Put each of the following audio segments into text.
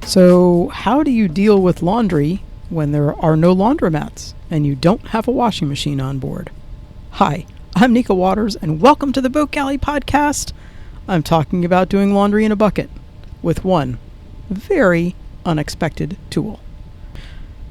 So, how do you deal with laundry when there are no laundromats and you don't have a washing machine on board? Hi, I'm Nika Waters, and welcome to the Boat Galley Podcast. I'm talking about doing laundry in a bucket with one very unexpected tool.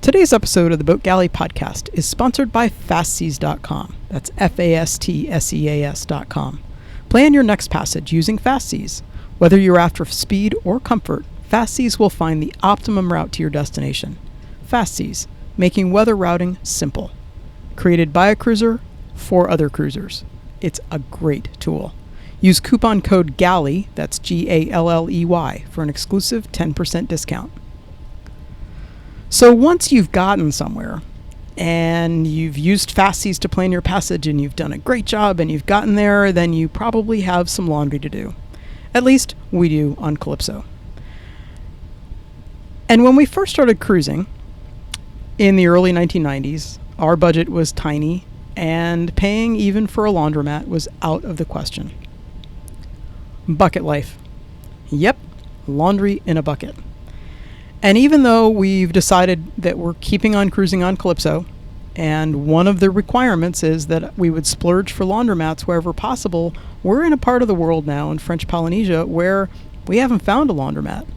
Today's episode of the Boat Galley Podcast is sponsored by fastseas.com. That's FASTSEAS.com. Plan your next passage using FastSeas. Whether you're after speed or comfort, FastSeas will find the optimum route to your destination. FastSeas, making weather routing simple. Created by a cruiser for other cruisers. It's a great tool. Use coupon code GALLEY, that's GALLEY, for an exclusive 10% discount. So once you've gotten somewhere and you've used FastSeas to plan your passage and you've done a great job and you've gotten there, then you probably have some laundry to do. At least we do on Calypso. And when we first started cruising in the early 1990s, our budget was tiny and paying even for a laundromat was out of the question. Bucket life. Yep, laundry in a bucket. And even though we've decided that we're keeping on cruising on Calypso, and one of the requirements is that we would splurge for laundromats wherever possible, we're in a part of the world now in French Polynesia where we haven't found a laundromat.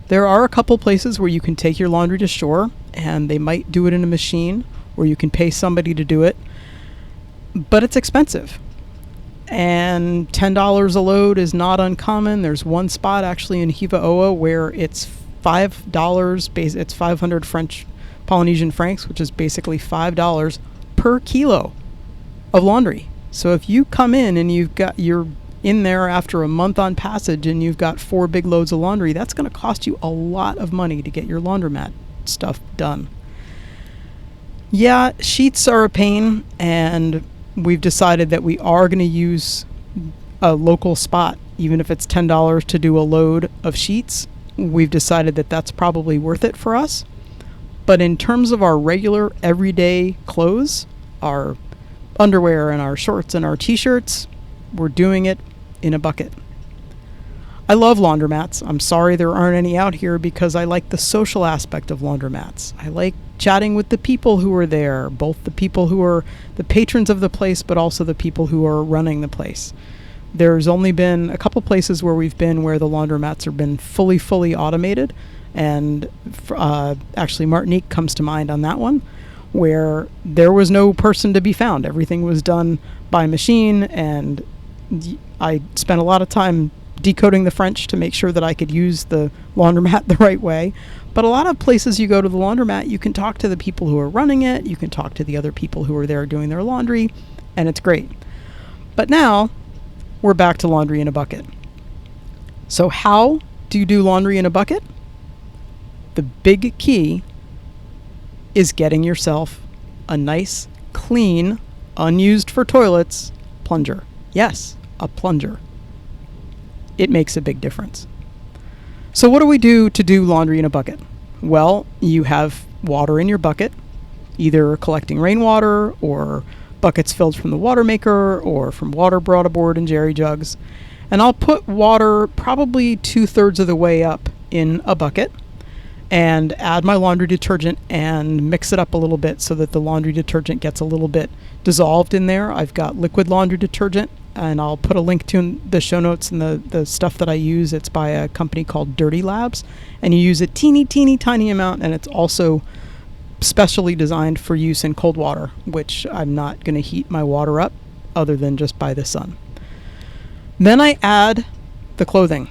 There are a couple places where you can take your laundry to shore, and they might do it in a machine, or you can pay somebody to do it, but it's expensive. And $10 a load is not uncommon. There's one spot actually in Hiva-Oa where it's $5, it's 500 French Polynesian francs, which is basically $5 per kilo of laundry. So if you come in and you're in there after a month on passage and you've got 4 big loads of laundry, that's going to cost you a lot of money to get your laundromat stuff done. Yeah, sheets are a pain, and we've decided that we are going to use a local spot, even if it's $10 to do a load of sheets. We've decided that that's probably worth it for us. But in terms of our regular everyday clothes, our underwear and our shorts and our t-shirts, we're doing it in a bucket. I love laundromats. I'm sorry there aren't any out here because I like the social aspect of laundromats. I like chatting with the people who are there, both the people who are the patrons of the place, but also the people who are running the place. There's only been a couple places where we've been where the laundromats have been fully automated. And actually Martinique comes to mind on that one, where there was no person to be found. Everything was done by machine, and I spent a lot of time decoding the French to make sure that I could use the laundromat the right way. But a lot of places you go to the laundromat, you can talk to the people who are running it, you can talk to the other people who are there doing their laundry, and it's great. But now we're back to laundry in a bucket. So how do you do laundry in a bucket? The big key is getting yourself a nice, clean, unused for toilets plunger. Yes, a plunger. It makes a big difference. So what do we do to do laundry in a bucket? Well, you have water in your bucket, either collecting rainwater or buckets filled from the water maker or from water brought aboard in jerry jugs. And I'll put water probably 2/3 of the way up in a bucket and add my laundry detergent and mix it up a little bit so that the laundry detergent gets a little bit dissolved in there. I've got liquid laundry detergent, and I'll put a link to in the show notes and the stuff that I use. It's by a company called Dirty Labs, and you use a teeny tiny amount, and it's also specially designed for use in cold water, which I'm not going to heat my water up other than just by the sun. Then I add the clothing.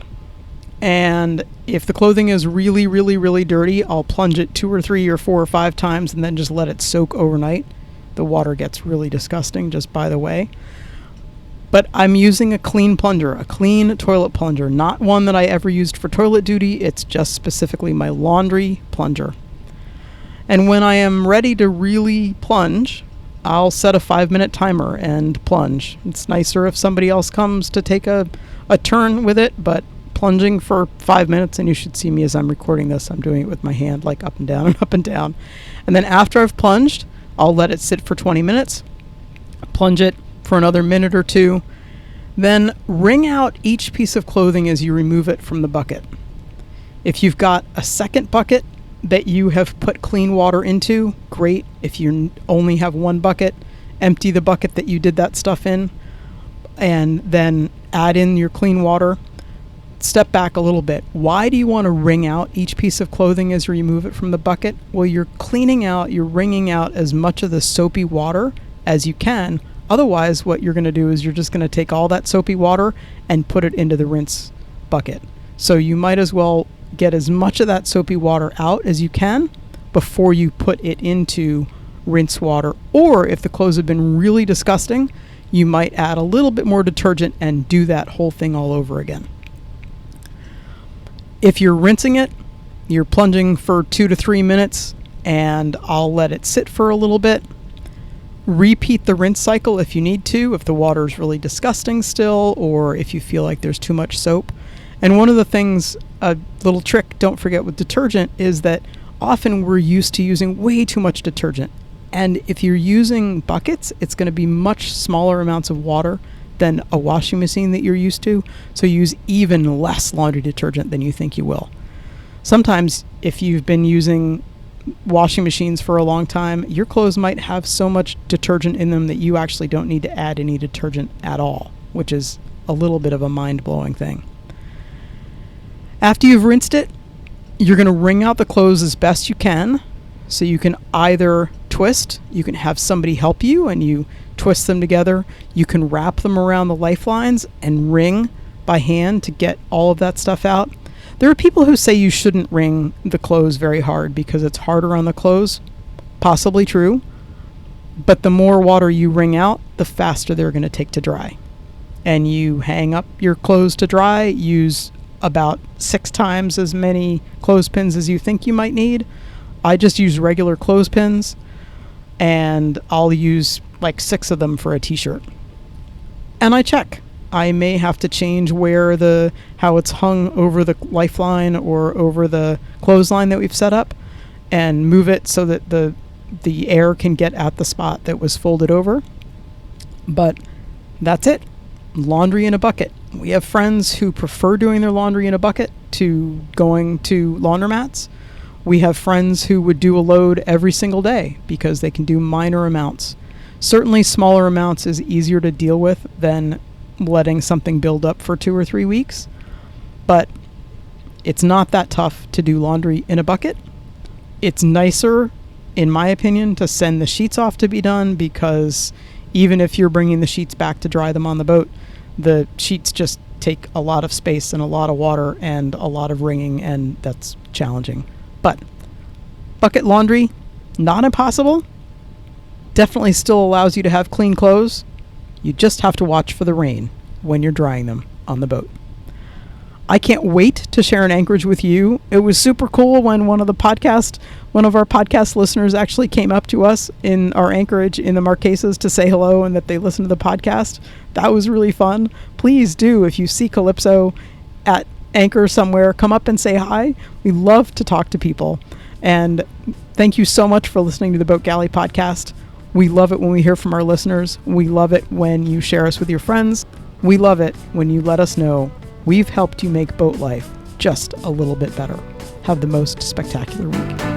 And if the clothing is really dirty, I'll plunge it 2 or 3 or 4 or 5 times and then just let it soak overnight. The water gets really disgusting, just by the way. But I'm using a clean plunger, a clean toilet plunger, not one that I ever used for toilet duty. It's just specifically my laundry plunger. And when I am ready to really plunge, I'll set a 5-minute timer and plunge. It's nicer if somebody else comes to take a turn with it, but plunging for 5 minutes, and you should see me as I'm recording this. I'm doing it with my hand, like up and down and up and down. And then after I've plunged, I'll let it sit for 20 minutes, plunge it for another minute or 2, then wring out each piece of clothing as you remove it from the bucket. If you've got a second bucket that you have put clean water into, great. If you only have one bucket, empty the bucket that you did that stuff in and then add in your clean water. Step back a little bit. Why do you want to wring out each piece of clothing as you remove it from the bucket? Well, you're wringing out as much of the soapy water as you can. Otherwise, what you're going to do is you're just going to take all that soapy water and put it into the rinse bucket. So you might as well get as much of that soapy water out as you can before you put it into rinse water. Or if the clothes have been really disgusting, you might add a little bit more detergent and do that whole thing all over again. If you're rinsing it, you're plunging for 2 to 3 minutes, and I'll let it sit for a little bit. Repeat the rinse cycle if you need to, if the water is really disgusting still, or if you feel like there's too much soap. And one of the things, a little trick, don't forget with detergent, is that often we're used to using way too much detergent. And if you're using buckets, it's going to be much smaller amounts of water than a washing machine that you're used to. So use even less laundry detergent than you think you will. Sometimes if you've been using washing machines for a long time, your clothes might have so much detergent in them that you actually don't need to add any detergent at all, which is a little bit of a mind-blowing thing. After you've rinsed it, you're going to wring out the clothes as best you can. So you can either twist, you can have somebody help you and you twist them together. You can wrap them around the lifelines and wring by hand to get all of that stuff out. There are people who say you shouldn't wring the clothes very hard because it's harder on the clothes. Possibly true. But the more water you wring out, the faster they're going to take to dry. And you hang up your clothes to dry, use about 6 times as many clothespins as you think you might need. I just use regular clothespins, and I'll use like 6 of them for a t-shirt. And I check. I may have to change how it's hung over the lifeline or over the clothesline that we've set up and move it so that the air can get at the spot that was folded over. But that's it. Laundry in a bucket. We have friends who prefer doing their laundry in a bucket to going to laundromats. We have friends who would do a load every single day because they can do minor amounts. Certainly smaller amounts is easier to deal with than letting something build up for 2 or 3 weeks. But it's not that tough to do laundry in a bucket. It's nicer, in my opinion, to send the sheets off to be done, because even if you're bringing the sheets back to dry them on the boat, the sheets just take a lot of space and a lot of water and a lot of wringing, and that's challenging. But bucket laundry, not impossible. Definitely still allows you to have clean clothes. You just have to watch for the rain when you're drying them on the boat. I can't wait to share an anchorage with you. It was super cool when one of our podcast listeners actually came up to us in our anchorage in the Marquesas to say hello and that they listened to the podcast. That was really fun. Please do, if you see Calypso at anchor somewhere, come up and say hi. We love to talk to people. And thank you so much for listening to the Boat Galley podcast. We love it when we hear from our listeners. We love it when you share us with your friends. We love it when you let us know we've helped you make boat life just a little bit better. Have the most spectacular week.